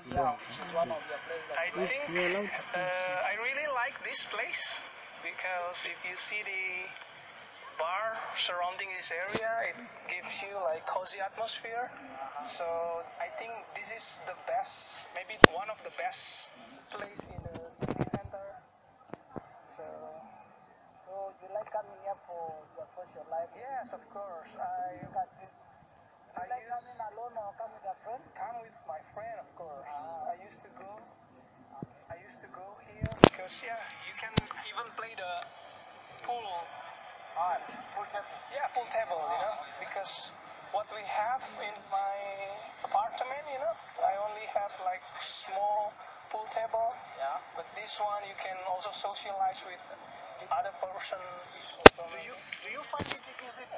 which is one of your places. I think I really like this place because if you see the bar surrounding this area, it gives you like cozy atmosphere. So I think this is the best, maybe one of the best place in the city center. So you like coming here for your social life? Yes, of course. I like coming alone or come with a friend? Come with my friend, of course. I used to go here because you can even play the pool. Pool table. Yeah, pool table, because what we have in my apartment, I only have like small pool table. Yeah. But this one you can also socialize with other person. Do you find it easy?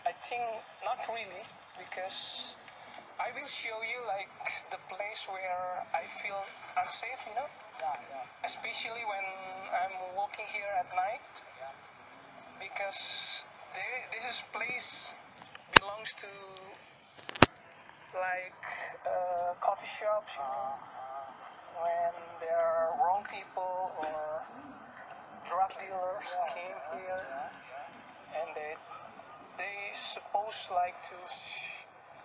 I think not really, because I will show you like the place where I feel unsafe, Yeah. Especially when I'm walking here at night. Because this place belongs to like coffee shops, when there are wrong people or drug dealers came here, and they supposed like to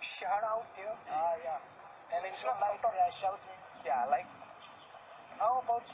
shout out, and it's not like they are shouting. Yeah, like how about